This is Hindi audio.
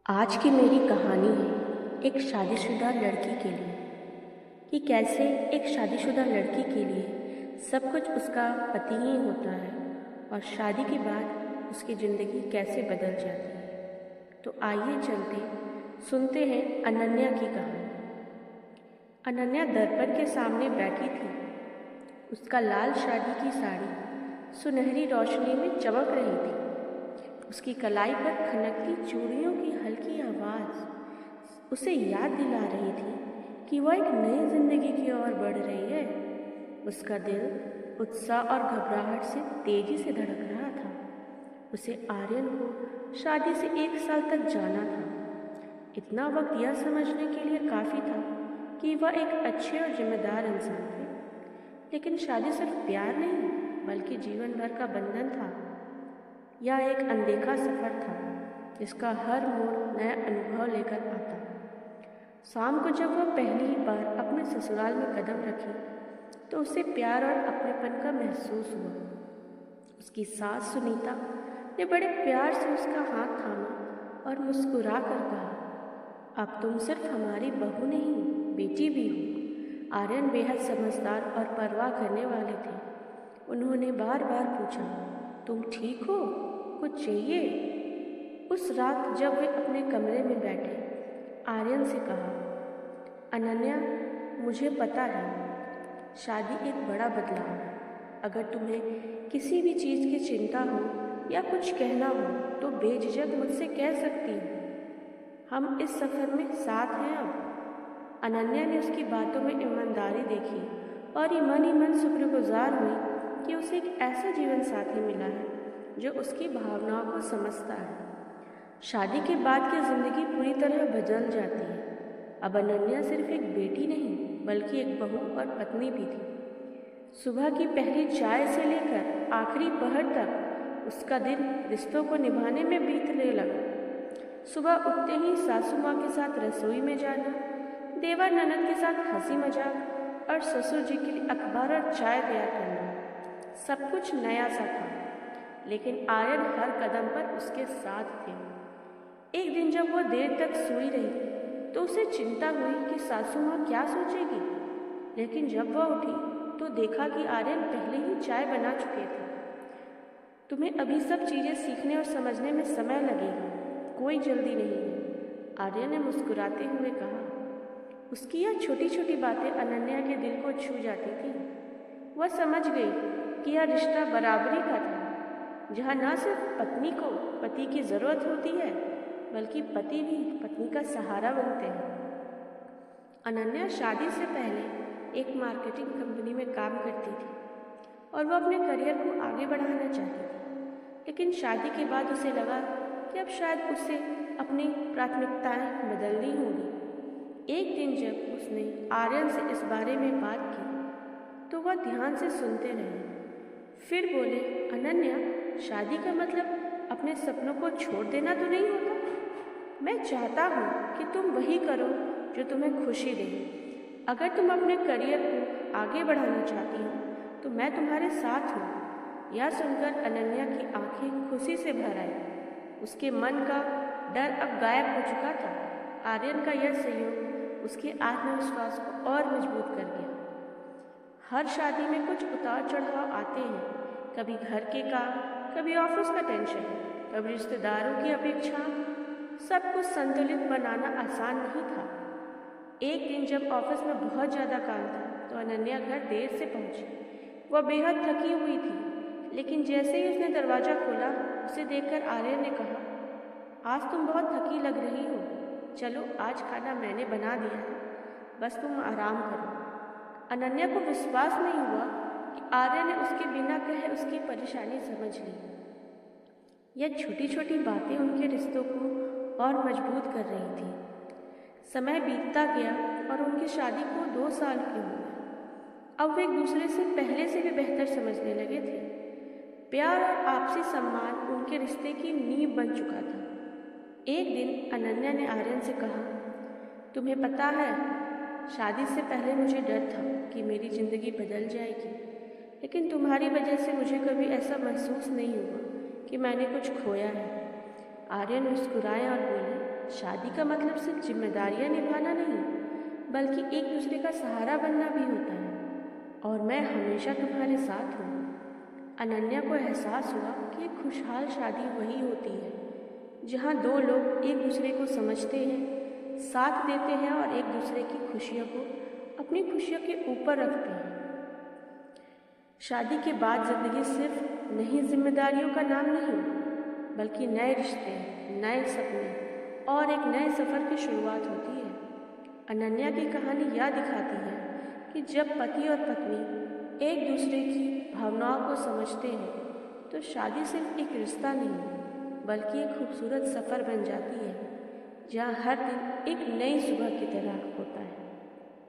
आज की मेरी कहानी है एक शादीशुदा लड़की के लिए कि कैसे एक शादीशुदा लड़की के लिए सब कुछ उसका पति ही होता है और शादी के बाद उसकी ज़िंदगी कैसे बदल जाती है। तो आइए चलते सुनते हैं अनन्या की कहानी। अनन्या दर्पण के सामने बैठी थी। उसका लाल शादी की साड़ी सुनहरी रोशनी में चमक रही थी। उसकी कलाई पर खनकती चूड़ियों की हल्की आवाज़ उसे याद दिला रही थी कि वह एक नई जिंदगी की ओर बढ़ रही है। उसका दिल उत्साह और घबराहट से तेजी से धड़क रहा था। उसे आर्यन को शादी से 1 साल तक जाना था। इतना वक्त यह समझने के लिए काफ़ी था कि वह एक अच्छे और जिम्मेदार इंसान थे। लेकिन शादी सिर्फ प्यार नहीं बल्कि जीवन भर का बंधन था। यह एक अनदेखा सफ़र था जिसका हर मोड़ नया अनुभव लेकर आता। शाम को जब वह पहली बार अपने ससुराल में कदम रखी तो उसे प्यार और अपनेपन का महसूस हुआ। उसकी सास सुनीता ने बड़े प्यार से उसका हाथ थामा और मुस्कुरा कर कहा, अब तुम सिर्फ हमारी बहू नहीं बेटी भी हो। आर्यन बेहद समझदार और परवाह करने वाले थे। उन्होंने बार बार पूछा, तुम ठीक हो, कुछ चाहिए? उस रात जब वे अपने कमरे में बैठे, आर्यन से कहा, अनन्या, मुझे पता है शादी एक बड़ा बदलाव है। अगर तुम्हें किसी भी चीज़ की चिंता हो या कुछ कहना हो तो बेझिझक मुझसे कह सकती हो। हम इस सफ़र में साथ हैं अब। अनन्या ने उसकी बातों में ईमानदारी देखी और मन ही मन शुक्रगुजार हुई कि उसे एक ऐसा जीवन साथी मिला है जो उसकी भावनाओं को समझता है। शादी के बाद की ज़िंदगी पूरी तरह बदल जाती है। अब अनन्या सिर्फ एक बेटी नहीं बल्कि एक बहू और पत्नी भी थी। सुबह की पहली चाय से लेकर आखिरी पहर तक उसका दिन रिश्तों को निभाने में बीतने लगा। सुबह उठते ही सासू माँ के साथ रसोई में जाना, देवर ननद के साथ हंसी मजाक और ससुर जी के लिए अखबार और चाय तैयार करना, सब कुछ नया सा था। लेकिन आर्यन हर कदम पर उसके साथ थे। एक दिन जब वह देर तक सोई रही तो उसे चिंता हुई कि सासू माँ क्या सोचेगी। लेकिन जब वह उठी तो देखा कि आर्यन पहले ही चाय बना चुके थे। तुम्हें अभी सब चीज़ें सीखने और समझने में समय लगेगा, कोई जल्दी नहीं है, आर्यन ने मुस्कुराते हुए कहा। उसकी यह छोटी छोटी बातें अनन्या के दिल को छू जाती थी। वह समझ गई कि यह रिश्ता बराबरी का था, जहाँ न सिर्फ पत्नी को पति की ज़रूरत होती है बल्कि पति भी पत्नी का सहारा बनते हैं। अनन्या शादी से पहले एक मार्केटिंग कंपनी में काम करती थी और वह अपने करियर को आगे बढ़ाना चाहती थी। लेकिन शादी के बाद उसे लगा कि अब शायद उसे अपनी प्राथमिकताएं बदलनी होंगी। एक दिन जब उसने आर्यन से इस बारे में बात की तो वह ध्यान से सुनते रहे। फिर बोले, अनन्या, शादी का मतलब अपने सपनों को छोड़ देना तो नहीं होता। मैं चाहता हूँ कि तुम वही करो जो तुम्हें खुशी दे। अगर तुम अपने करियर को आगे बढ़ाना चाहती हो तो मैं तुम्हारे साथ हूँ। यह सुनकर अनन्या की आंखें खुशी से भर आई। उसके मन का डर अब गायब हो चुका था। आर्यन का यह सहयोग उसके आत्मविश्वास को और मजबूत कर गया। हर शादी में कुछ उतार चढ़ाव आते हैं, कभी घर के काम, कभी ऑफिस का टेंशन, कभी रिश्तेदारों की अपेक्षा। सब कुछ संतुलित बनाना आसान नहीं था। एक दिन जब ऑफिस में बहुत ज़्यादा काम था तो अनन्या घर देर से पहुंची। वह बेहद थकी हुई थी, लेकिन जैसे ही उसने दरवाज़ा खोला उसे देखकर आर्यन ने कहा, आज तुम बहुत थकी लग रही हो। चलो, आज खाना मैंने बना दिया है, बस तुम आराम करो। अनन्या को विश्वास नहीं हुआ कि आर्यन ने उसके बिना कहे उसकी परेशानी समझ ली। यह छोटी छोटी बातें उनके रिश्तों को और मजबूत कर रही थी। समय बीतता गया और उनकी शादी को 2 साल के हो गए। अब वे एक दूसरे से पहले से भी बेहतर समझने लगे थे। प्यार और आपसी सम्मान उनके रिश्ते की नींव बन चुका था। एक दिन अनन्या ने आर्यन से कहा, तुम्हें पता है, शादी से पहले मुझे डर था कि मेरी ज़िंदगी बदल जाएगी, लेकिन तुम्हारी वजह से मुझे कभी ऐसा महसूस नहीं हुआ कि मैंने कुछ खोया है। आर्यन मुस्कुराए और बोले, शादी का मतलब सिर्फ जिम्मेदारियां निभाना नहीं, बल्कि एक दूसरे का सहारा बनना भी होता है। और मैं हमेशा तुम्हारे साथ हूँ। अनन्या को एहसास हुआ कि एक खुशहाल शादी वही होती है जहाँ दो लोग एक दूसरे को समझते हैं, साथ देते हैं और एक दूसरे की खुशियों को अपनी खुशियों के ऊपर रखते हैं। शादी के बाद ज़िंदगी सिर्फ नई जिम्मेदारियों का नाम नहीं, बल्कि नए रिश्ते, नए सपने और एक नए सफ़र की शुरुआत होती है। अनन्या की कहानी यह दिखाती है कि जब पति और पत्नी एक दूसरे की भावनाओं को समझते हैं तो शादी सिर्फ एक रिश्ता नहीं, बल्कि एक खूबसूरत सफ़र बन जाती है जहाँ हर दिन एक नई सुबह की तरह होता है।